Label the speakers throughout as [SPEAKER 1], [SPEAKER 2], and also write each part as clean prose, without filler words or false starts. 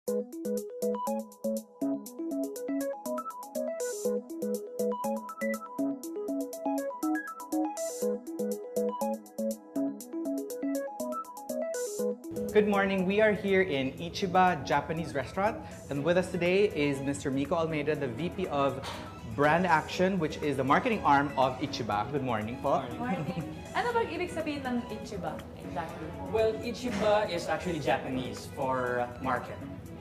[SPEAKER 1] Good morning. We are here in Ichiba Japanese restaurant, and with us today is Mr. Miko Almeida, the VP of Brand Action, which is the marketing arm of Ichiba. Good morning po.
[SPEAKER 2] Morning. Ano bang ibig sabihin ng Ichiba exactly?
[SPEAKER 3] Well, Ichiba is actually Japanese for market,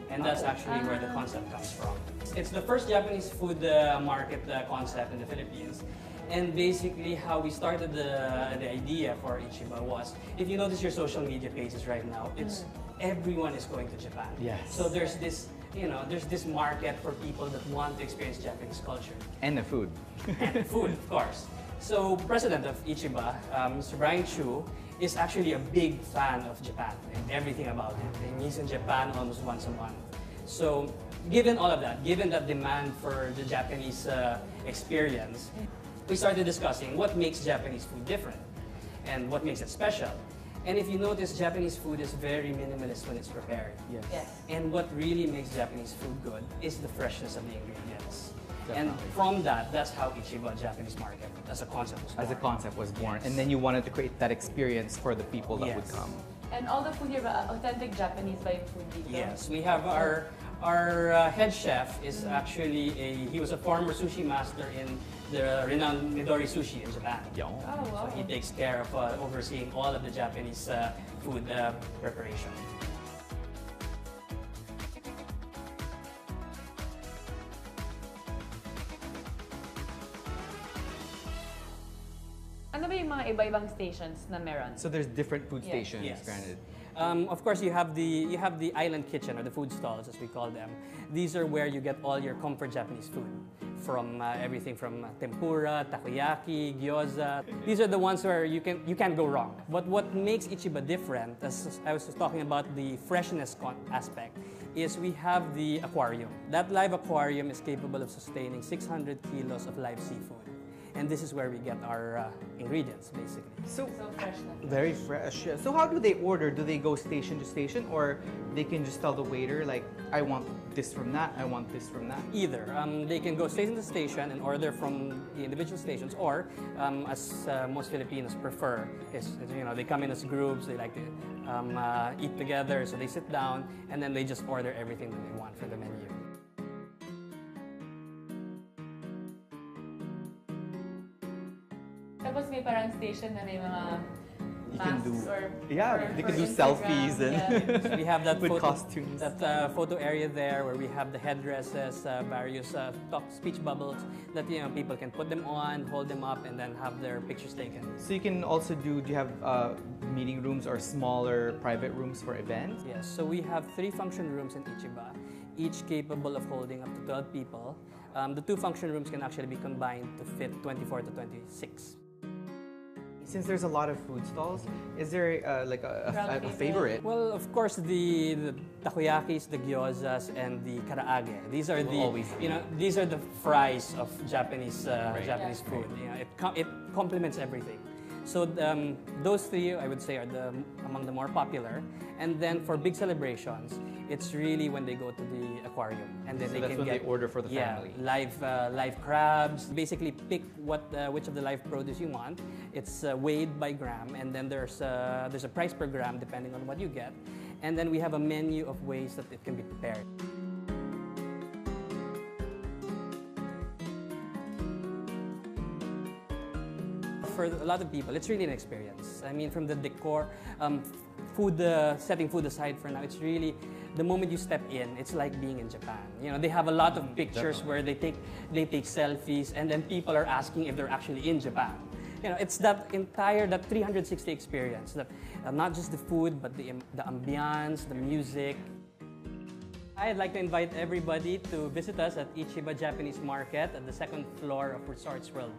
[SPEAKER 3] and that's actually where the concept comes from. It's the first Japanese food market concept in the Philippines. And basically, how we started the idea for Ichiba was, if you notice your social media pages right now, it's everyone is going to Japan.
[SPEAKER 1] Yes.
[SPEAKER 3] So there's this, there's this market for people that want to experience Japanese culture.
[SPEAKER 1] And the food.
[SPEAKER 3] And food, of course. So, president of Ichiba, Mr. Brian Chu, is actually a big fan of Japan and everything about it. And he's in Japan almost once a month. So, given all of that, given that demand for the Japanese experience, we started discussing what makes Japanese food different and what makes it special. And if you notice, Japanese food is very minimalist when it's prepared.
[SPEAKER 1] Yes.
[SPEAKER 2] Yes.
[SPEAKER 3] And what really makes Japanese food good is the freshness of the ingredients.
[SPEAKER 1] Definitely.
[SPEAKER 3] And from that, that's how Ichiba Japanese market as a concept was born.
[SPEAKER 1] As a concept was born,
[SPEAKER 3] Yes.
[SPEAKER 1] and then you wanted to create that experience for the people that would
[SPEAKER 3] Yes.
[SPEAKER 1] come.
[SPEAKER 2] And all the food here, authentic Japanese ba yung food dito?
[SPEAKER 3] Yes, we have our head chef is actually he was a former sushi master in the renowned Midori Sushi in Japan.
[SPEAKER 1] Yo.
[SPEAKER 2] Oh, wow.
[SPEAKER 3] So he takes care of overseeing all of the Japanese food preparation.
[SPEAKER 2] Ano ba yung mga iba-ibang stations na meron?
[SPEAKER 1] So there's different food
[SPEAKER 2] Yes.
[SPEAKER 1] stations,
[SPEAKER 3] Yes.
[SPEAKER 1] granted.
[SPEAKER 3] Of course, you have the island kitchen or the food stalls, as we call them. These are where you get all your comfort Japanese food, from everything from tempura, takoyaki, gyoza. These are the ones where you can't go wrong. But what makes Ichiba different, as I was just talking about the freshness aspect, is we have the aquarium. That live aquarium is capable of sustaining 600 kilos of live seafood. And this is where we get our ingredients, basically.
[SPEAKER 1] So
[SPEAKER 2] So fresh na.
[SPEAKER 1] very fresh. Yeah. So how do they order? Do they go station to station, or they can just tell the waiter like, I want this from that, I want this from that?
[SPEAKER 3] Either. They can go station to station and order from the individual stations, or as most Filipinos prefer, is they come in as groups. They like to eat together, so they sit down and then they just order everything that they want for the menu.
[SPEAKER 2] Tapos may parang station na may mga
[SPEAKER 1] You can
[SPEAKER 2] masks
[SPEAKER 1] do-
[SPEAKER 2] or
[SPEAKER 1] yeah,
[SPEAKER 2] for-
[SPEAKER 1] they
[SPEAKER 2] for
[SPEAKER 1] can do
[SPEAKER 2] Instagram.
[SPEAKER 1] selfies and-
[SPEAKER 2] Yeah.
[SPEAKER 3] So we have that
[SPEAKER 1] With
[SPEAKER 3] photo,
[SPEAKER 1] costumes.
[SPEAKER 3] that photo area there where we have the headdresses, various speech bubbles that people can put them on, hold them up, and then have their pictures taken.
[SPEAKER 1] So you can also do you have meeting rooms or smaller private rooms for events?
[SPEAKER 3] Yes, so we have 3 function rooms in Ichiba, each capable of holding up to 12 people. The 2 function rooms can actually be combined to fit 24 to 26.
[SPEAKER 1] Since there's a lot of food stalls, is there like a favorite?
[SPEAKER 3] Well, of course, the takoyakis, the gyozas, and the karaage. These are the
[SPEAKER 1] Always.
[SPEAKER 3] these are the fries of Japanese Japanese
[SPEAKER 2] Yeah.
[SPEAKER 3] food. It complements everything. So those 3, I would say, are among the more popular. And then for big celebrations, it's really when they go to the aquarium, and then
[SPEAKER 1] So
[SPEAKER 3] they
[SPEAKER 1] that's
[SPEAKER 3] can
[SPEAKER 1] when
[SPEAKER 3] get
[SPEAKER 1] they order for the family.
[SPEAKER 3] live crabs. Basically, pick which of the live produce you want. It's weighed by gram, and then there's a price per gram depending on what you get. And then we have a menu of ways that it can be prepared. For a lot of people, it's really an experience. I mean, from the decor, setting food aside for now, it's really the moment you step in, it's like being in Japan. They have a lot of pictures where they take selfies, and then people are asking if they're actually in Japan. It's that 360 experience, that not just the food, but the ambiance, the music. I'd like to invite everybody to visit us at Ichiba Japanese Market at the 2nd floor of Resorts World.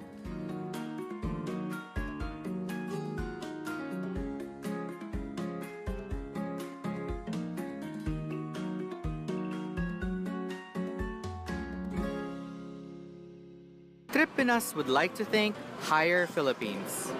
[SPEAKER 1] Tripinas would like to thank Higher Philippines.